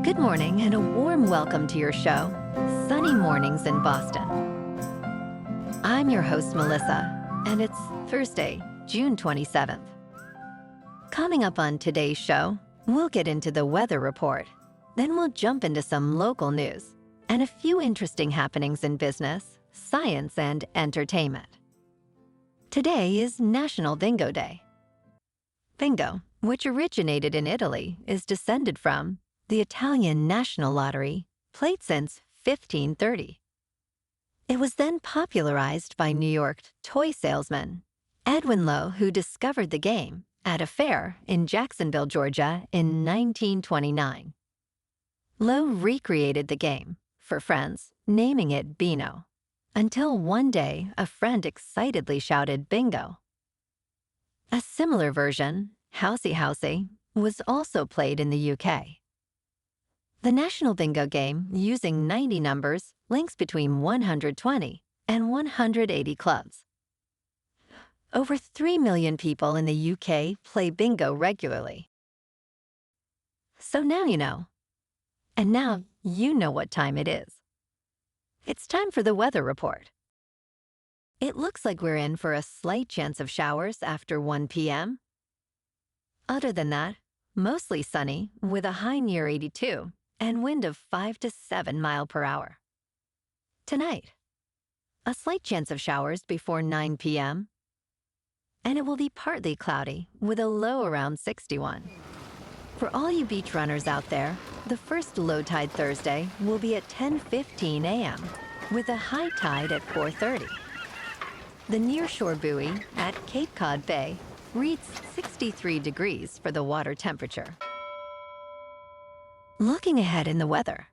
Good morning and a warm welcome to your show, Sunny Mornings in Boston. I'm your host, Melissa, and it's Thursday, June 27th. Coming up on today's show, we'll get into the weather report. Then we'll jump into some local news and a few interesting happenings in business, science, and entertainment. Today is National Bingo Day. Bingo, which originated in Italy, is descended from the Italian National Lottery, played since 1530. It was then popularized by New York toy salesman Edwin Lowe, who discovered the game at a fair in Jacksonville, Georgia in 1929. Lowe recreated the game for friends, naming it Beano, until one day a friend excitedly shouted bingo. A similar version, Housey Housey, was also played in the UK. The National Bingo game, using 90 numbers, links between 120 and 180 clubs. Over 3 million people in the UK play bingo regularly. So now you know. And now you know what time it is. It's time for the weather report. It looks like we're in for a slight chance of showers after 1 p.m. Other than that, mostly sunny with a high near 82 and wind of 5 to 7 miles per hour. Tonight, a slight chance of showers before 9 p.m. and it will be partly cloudy with a low around 61. For all you beach runners out there, the first low tide Thursday will be at 10:15 a.m. with a high tide at 4:30. The nearshore buoy at Cape Cod Bay reads 63 degrees for the water temperature. Looking ahead in the weather.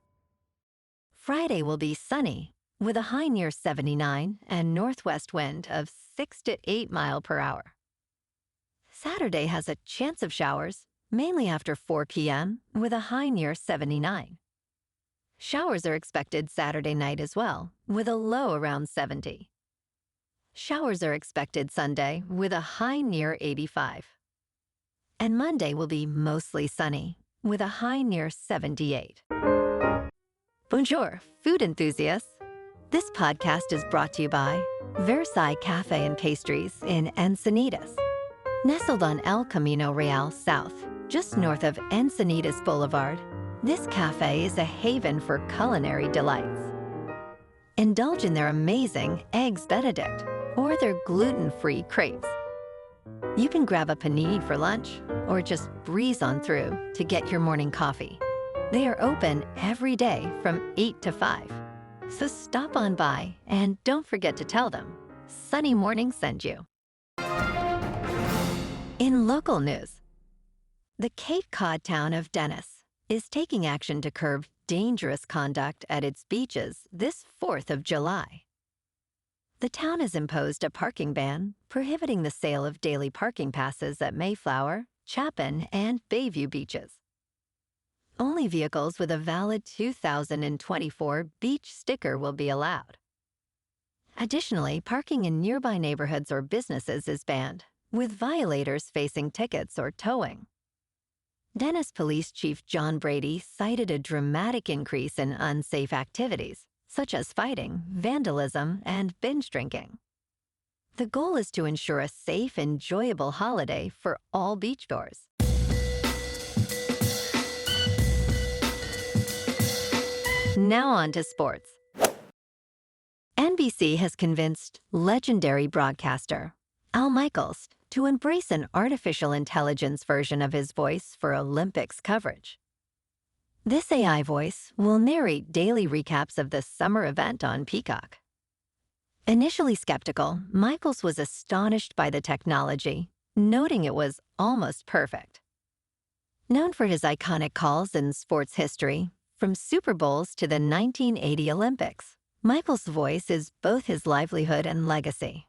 Friday will be sunny with a high near 79 and northwest wind of 6 to 8 miles per hour. Saturday has a chance of showers, mainly after 4 p.m. with a high near 79. Showers are expected Saturday night as well, with a low around 70. Showers are expected Sunday with a high near 85. And Monday will be mostly sunny with a high near 78. Bonjour, food enthusiasts. This podcast is brought to you by Versailles Cafe and Pastries in Encinitas. Nestled on El Camino Real South, just north of Encinitas Boulevard, this cafe is a haven for culinary delights. Indulge in their amazing Eggs Benedict or their gluten-free crepes. You can grab a panini for lunch or just breeze on through to get your morning coffee. They are open every day from 8 to 5. So stop on by and don't forget to tell them Sunny Morning sent you. In local news, the Cape Cod town of Dennis is taking action to curb dangerous conduct at its beaches this 4th of July. The town has imposed a parking ban prohibiting the sale of daily parking passes at Mayflower, Chapin, and Bayview beaches. Only vehicles with a valid 2024 beach sticker will be allowed. Additionally, parking in nearby neighborhoods or businesses is banned, with violators facing tickets or towing. Dennis Police Chief John Brady cited a dramatic increase in unsafe activities, such as fighting, vandalism, and binge drinking. The goal is to ensure a safe, enjoyable holiday for all beachgoers. Now on to sports. NBC has convinced legendary broadcaster Al Michaels to embrace an artificial intelligence version of his voice for Olympics coverage. This AI voice will narrate daily recaps of the summer event on Peacock. Initially skeptical, Michaels was astonished by the technology, noting it was almost perfect. Known for his iconic calls in sports history, from Super Bowls to the 1980 Olympics, Michaels' voice is both his livelihood and legacy.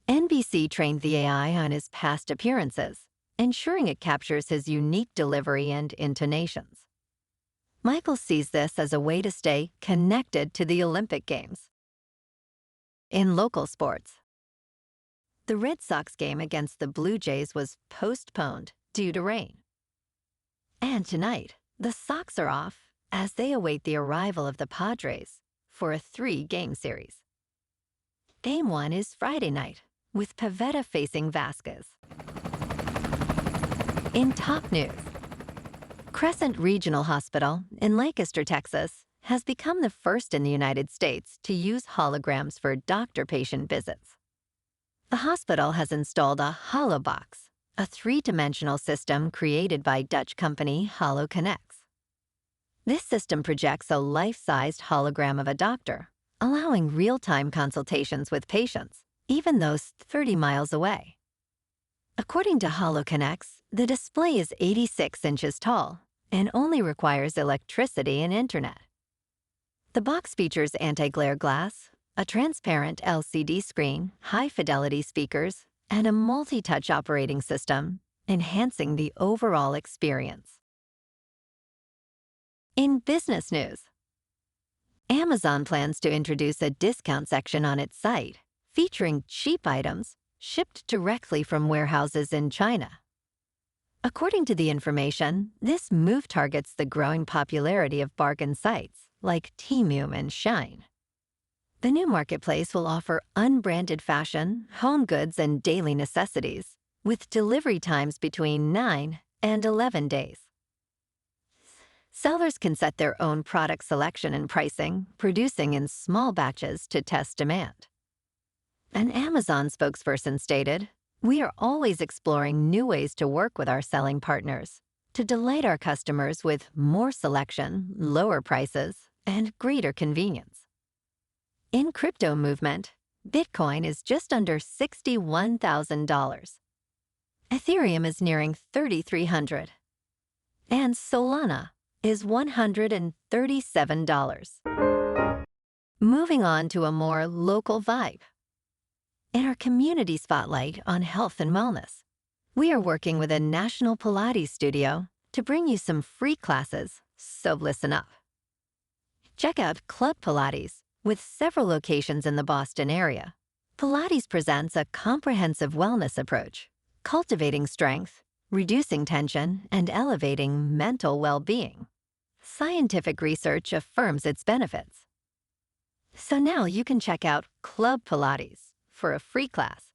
NBC trained the AI on his past appearances, ensuring it captures his unique delivery and intonations. Michael sees this as a way to stay connected to the Olympic Games. In local sports, the Red Sox game against the Blue Jays was postponed due to rain. And tonight, The socks are off as they await the arrival of the Padres for a 3-game series. Game 1 is Friday night, with Pivetta facing Vasquez. In top news, Crescent Regional Hospital in Lancaster, Texas, has become the first in the United States to use holograms for doctor-patient visits. The hospital has installed a HoloBox, a 3-dimensional system created by Dutch company HoloConnect. This system projects a life-sized hologram of a doctor, allowing real-time consultations with patients, even those 30 miles away. According to HoloConnect, the display is 86 inches tall and only requires electricity and internet. The box features anti-glare glass, a transparent LCD screen, high-fidelity speakers, and a multi-touch operating system, enhancing the overall experience. In business news, Amazon plans to introduce a discount section on its site, featuring cheap items shipped directly from warehouses in China. According to the information, this move targets the growing popularity of bargain sites like Temu and Shein. The new marketplace will offer unbranded fashion, home goods, and daily necessities, with delivery times between 9 and 11 days. Sellers can set their own product selection and pricing, producing in small batches to test demand. An Amazon spokesperson stated, "We are always exploring new ways to work with our selling partners to delight our customers with more selection, lower prices, and greater convenience." In crypto movement, Bitcoin is just under $61,000. Ethereum is nearing $3,300. And Solana is $137. Moving on to a more local vibe. In our community spotlight on health and wellness, we are working with a national Pilates studio to bring you some free classes, so listen up. Check out Club Pilates, with several locations in the Boston area. Pilates presents a comprehensive wellness approach, cultivating strength, reducing tension, and elevating mental well-being. Scientific research affirms its benefits. So now you can check out Club Pilates for a free class.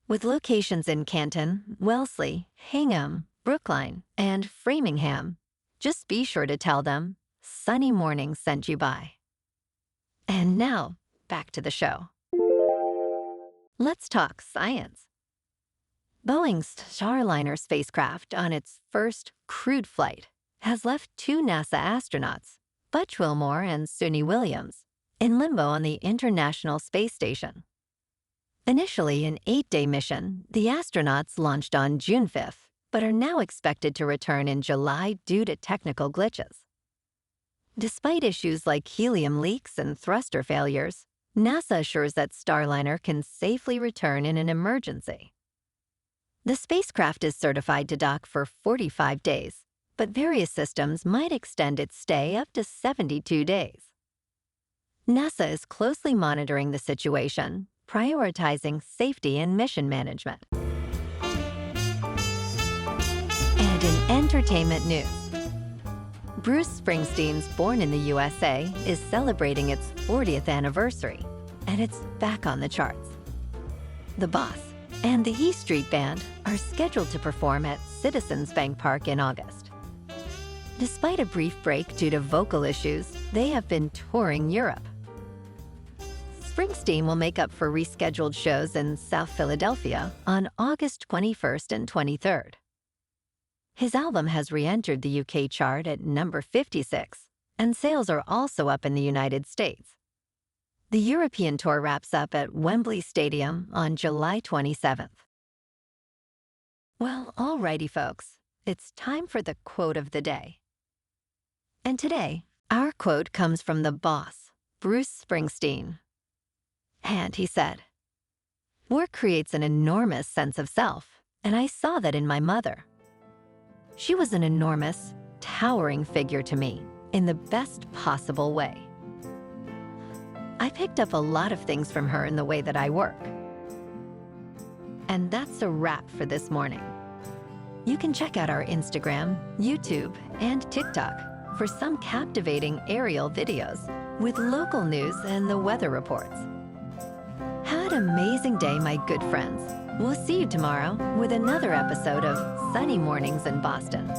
With locations in Canton, Wellesley, Hingham, Brookline, and Framingham, just be sure to tell them Sunny Morning sent you by. And now, back to the show. Let's talk science. Boeing's Starliner spacecraft on its first crewed flight has left 2 NASA astronauts, Butch Wilmore and Suni Williams, in limbo on the International Space Station. Initially an 8-day mission, the astronauts launched on June 5th, but are now expected to return in July due to technical glitches. Despite issues like helium leaks and thruster failures, NASA assures that Starliner can safely return in an emergency. The spacecraft is certified to dock for 45 days, but various systems might extend its stay up to 72 days. NASA is closely monitoring the situation, prioritizing safety and mission management. And in entertainment news, Bruce Springsteen's Born in the USA is celebrating its 40th anniversary, and it's back on the charts. The Boss and the E Street Band are scheduled to perform at Citizens Bank Park in August. Despite a brief break due to vocal issues, they have been touring Europe. Springsteen will make up for rescheduled shows in South Philadelphia on August 21st and 23rd. His album has re-entered the UK chart at number 56, and sales are also up in the United States. The European tour wraps up at Wembley Stadium on July 27th. Well, alrighty, folks, it's time for the quote of the day. And today, our quote comes from the boss, Bruce Springsteen. And he said, "Work creates an enormous sense of self, and I saw that in my mother. She was an enormous, towering figure to me in the best possible way. I picked up a lot of things from her in the way that I work." And that's a wrap for this morning. You can check out our Instagram, YouTube, and TikTok for some captivating aerial videos with local news and the weather reports. Have an amazing day, my good friends. We'll see you tomorrow with another episode of Sunny Mornings in Boston.